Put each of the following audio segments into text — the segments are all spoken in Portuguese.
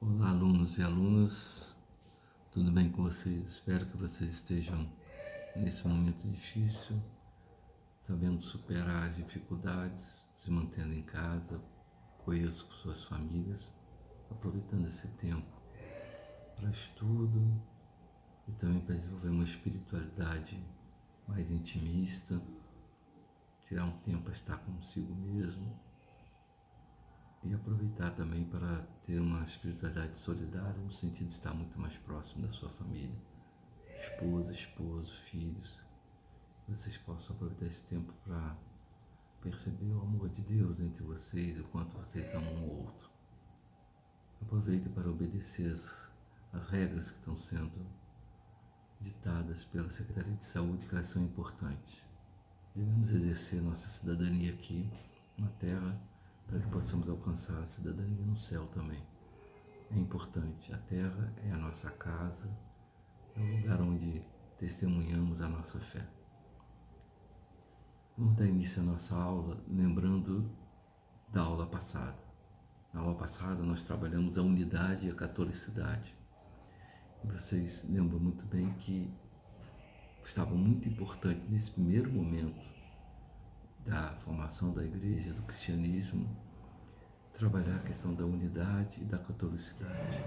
Olá, alunos e alunas, tudo bem com vocês? Espero que vocês estejam nesse momento difícil, sabendo superar as dificuldades, se mantendo em casa, coeso com suas famílias, aproveitando esse tempo para estudo e também para desenvolver uma espiritualidade mais intimista, tirar um tempo para estar consigo mesmo e aproveitar também para ter uma espiritualidade solidária no sentido de estar muito mais próximo da sua família. Esposa, esposo, filhos, vocês possam aproveitar esse tempo para perceber o amor de Deus entre vocês e o quanto vocês amam um ao outro. Aproveite para obedecer as regras que estão sendo ditadas pela Secretaria de Saúde, que elas são importantes. Devemos exercer nossa cidadania aqui na Terra para que possamos alcançar a cidadania no céu também. É importante, a Terra é a nossa casa, é o lugar onde testemunhamos a nossa fé. Vamos dar início à nossa aula lembrando da aula passada. Na aula passada nós trabalhamos a unidade e a catolicidade. Vocês lembram muito bem que estava muito importante nesse primeiro momento da formação da igreja, do cristianismo, trabalhar a questão da unidade e da catolicidade.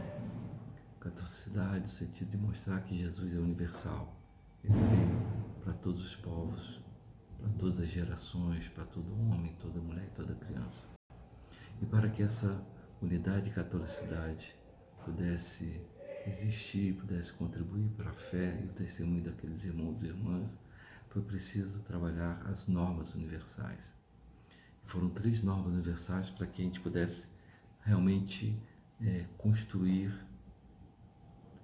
Catolicidade no sentido de mostrar que Jesus é universal. Ele veio para todos os povos, para todas as gerações, para todo homem, toda mulher e toda criança. E para que essa unidade e catolicidade pudesse existir, pudesse contribuir para a fé e o testemunho daqueles irmãos e irmãs, foi preciso trabalhar as normas universais. Foram 3 normas universais para que a gente pudesse realmente construir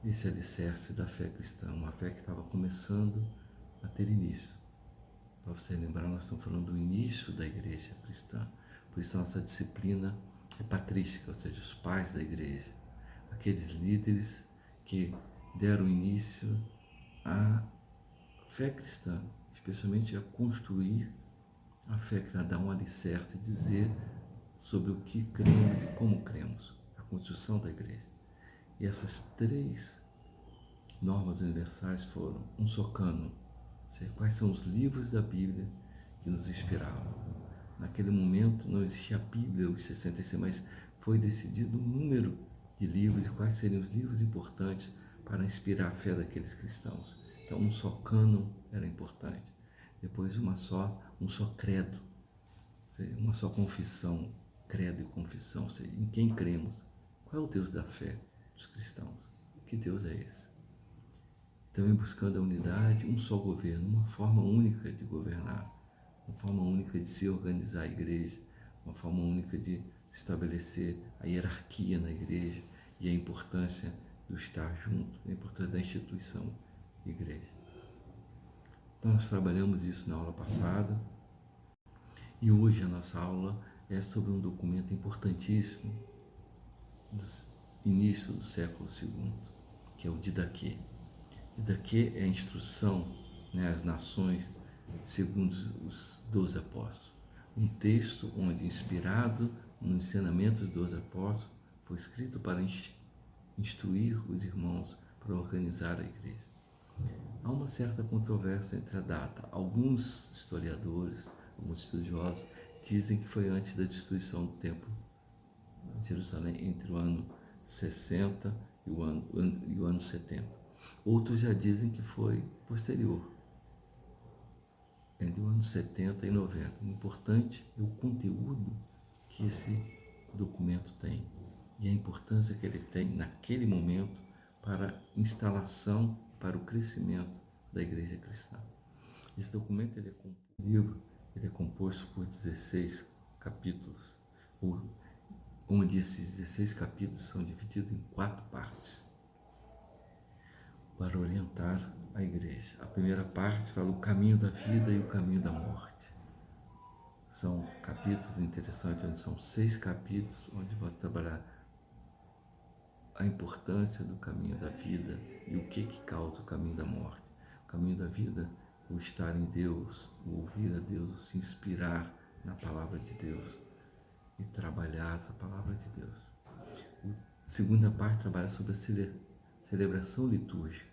esse alicerce da fé cristã, uma fé que estava começando a ter início. Para você lembrar, nós estamos falando do início da igreja cristã. Por isso a nossa disciplina é patrística, ou seja, os pais da igreja, aqueles líderes que deram início à fé cristã, especialmente a construir a fé cristã, dar um alicerce, dizer sobre o que cremos e como cremos, a construção da igreja. E essas 3 normas universais foram um só cânon, ou seja, quais são os livros da Bíblia que nos inspiravam. Naquele momento não existia a Bíblia, os 66, mas foi decidido o número de livros e quais seriam os livros importantes para inspirar a fé daqueles cristãos. Então, um só cânon era importante. Depois, um só credo, ou seja, uma só confissão, credo e confissão, ou seja, em quem cremos. Qual é o Deus da fé dos cristãos? Que Deus é esse? Também buscando a unidade, um só governo, uma forma única de governar, uma forma única de se organizar a igreja, uma forma única de estabelecer a hierarquia na igreja e a importância do estar junto, a importância da instituição igreja. Então nós trabalhamos isso na aula passada e hoje a nossa aula é sobre um documento importantíssimo do início do século II, que é o Didaquê. Didaquê é a instrução, às nações segundo os 12 apóstolos. Um texto onde, inspirado no ensinamento dos 12 apóstolos, foi escrito para instruir os irmãos, para organizar a igreja. Há uma certa controvérsia entre a data. Alguns historiadores, alguns estudiosos, dizem que foi antes da destruição do templo de Jerusalém, entre o ano 60 e o ano 70. Outros já dizem que foi posterior, entre o ano 70 e 90. O importante é o conteúdo que esse documento tem e a importância que ele tem naquele momento para a instalação, para o crescimento da igreja cristã. Esse documento, ele é composto por 16 capítulos, onde esses 16 capítulos são divididos em 4 partes para orientar a igreja. A primeira parte fala o caminho da vida e o caminho da morte. São capítulos interessantes, onde são 6 capítulos, onde vai trabalhar a importância do caminho da vida e o que causa o caminho da morte. O caminho da vida, o estar em Deus, o ouvir a Deus, o se inspirar na palavra de Deus e trabalhar essa palavra de Deus. O segunda parte trabalha sobre a celebração litúrgica,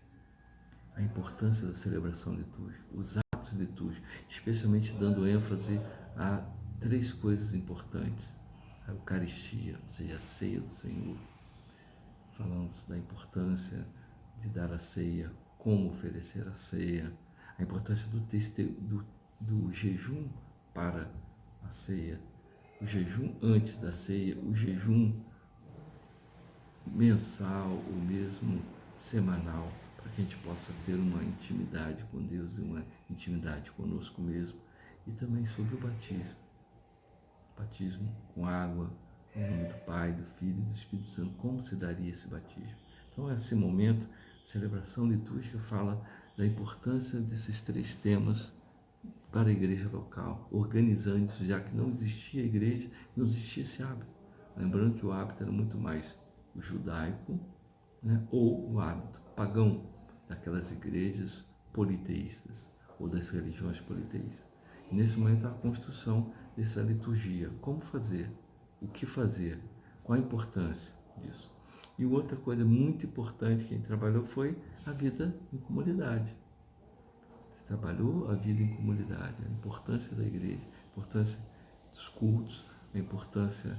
a importância da celebração litúrgica, os atos litúrgicos, especialmente dando ênfase a 3 coisas importantes. A Eucaristia, ou seja, a ceia do Senhor. Falamos da importância de dar a ceia, como oferecer a ceia, a importância do jejum para a ceia, o jejum antes da ceia, o jejum mensal ou mesmo semanal, para que a gente possa ter uma intimidade com Deus e uma intimidade conosco mesmo. E também sobre o batismo. Batismo com água, em nome do Pai, do Filho e do Espírito Santo. Como se daria esse batismo? Então, esse momento, celebração litúrgica, fala da importância desses 3 temas para a igreja local, organizando isso, já que não existia igreja, não existia esse hábito. Lembrando que o hábito era muito mais o judaico, né, ou o hábito pagão daquelas igrejas politeístas ou das religiões politeístas. E nesse momento a construção dessa liturgia, como fazer, o que fazer, qual a importância disso. E outra coisa muito importante que a gente trabalhou foi a vida em comunidade. Você trabalhou a vida em comunidade, a importância da igreja, a importância dos cultos, a importância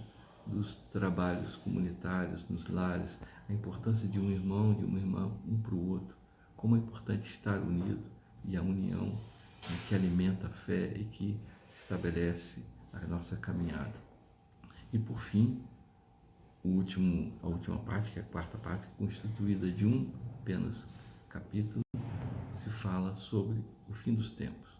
dos trabalhos comunitários nos lares, a importância de um irmão, de uma irmã, um para o outro, como é importante estar unido e a união, né, que alimenta a fé e que estabelece a nossa caminhada. E por fim, a última parte, que é a 4ª parte, constituída de um apenas capítulo, se fala sobre o fim dos tempos.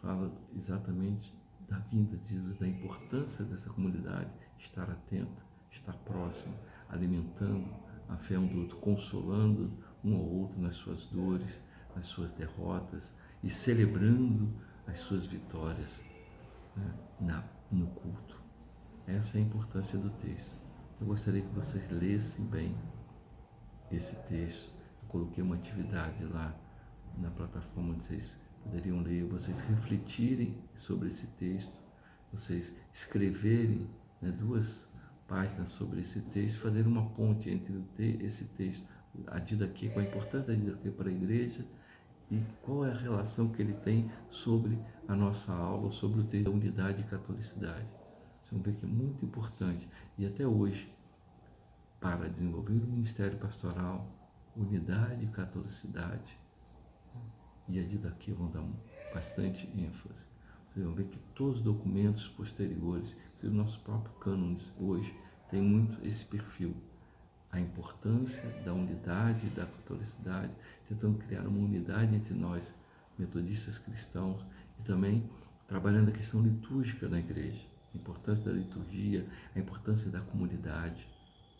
Fala exatamente da vinda de Jesus, da importância dessa comunidade, estar atenta, estar próximo, alimentando a fé um do outro, consolando um ao outro nas suas dores, nas suas derrotas e celebrando as suas vitórias, né, no culto. Essa é a importância do texto. Eu gostaria que vocês lessem bem esse texto. Eu coloquei uma atividade lá na plataforma onde vocês poderiam ler, vocês refletirem sobre esse texto, vocês escreverem, né, 2 páginas sobre esse texto, fazer uma ponte entre esse texto, a didaquê, com a importância da didaquê para a igreja e qual é a relação que ele tem sobre a nossa aula, sobre o texto da unidade e catolicidade. Vocês vão ver que é muito importante. E até hoje, para desenvolver o ministério pastoral, unidade e catolicidade, e a didaquê vão dar bastante ênfase. Vocês vão ver que todos os documentos posteriores, o nosso próprio cânones hoje, tem muito esse perfil. A importância da unidade, da catolicidade, tentando criar uma unidade entre nós, metodistas cristãos, e também trabalhando a questão litúrgica da igreja, a importância da liturgia, a importância da comunidade.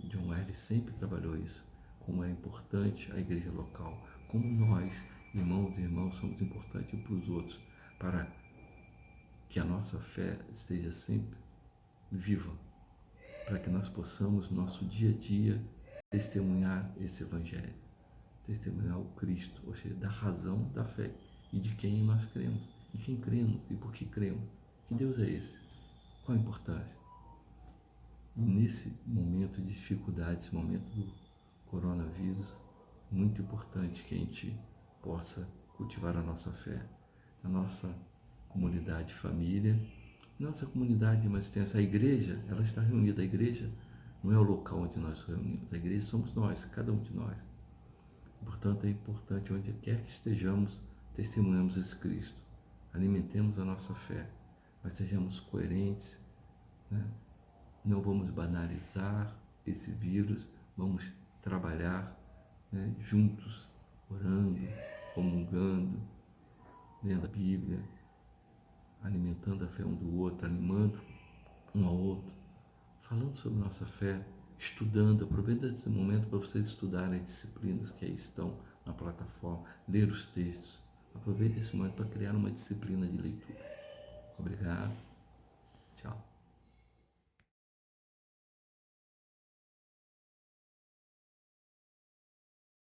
John Wesley sempre trabalhou isso, como é importante a igreja local, como nós, irmãos e irmãs, somos importantes uns para os outros, para que a nossa fé esteja sempre viva, para que nós possamos, no nosso dia a dia, testemunhar esse Evangelho, testemunhar o Cristo, ou seja, da razão da fé e de quem nós cremos, e quem cremos e por que cremos. Que Deus é esse? Qual a importância? E nesse momento de dificuldade, esse momento do coronavírus, muito importante que a gente possa cultivar a nossa fé, a nossa comunidade, família, nossa comunidade mais extensa. A igreja, ela está reunida. A igreja não é o local onde nós nos reunimos. A igreja somos nós, cada um de nós. Portanto, é importante, onde quer que estejamos, testemunhamos esse Cristo. Alimentemos a nossa fé, mas sejamos coerentes, né? Não vamos banalizar esse vírus, vamos trabalhar, né, juntos, orando, comungando, lendo a Bíblia, alimentando a fé um do outro, animando um ao outro, falando sobre nossa fé, estudando. Aproveita esse momento para vocês estudarem as disciplinas que aí estão na plataforma, ler os textos. Aproveita esse momento para criar uma disciplina de leitura. Obrigado.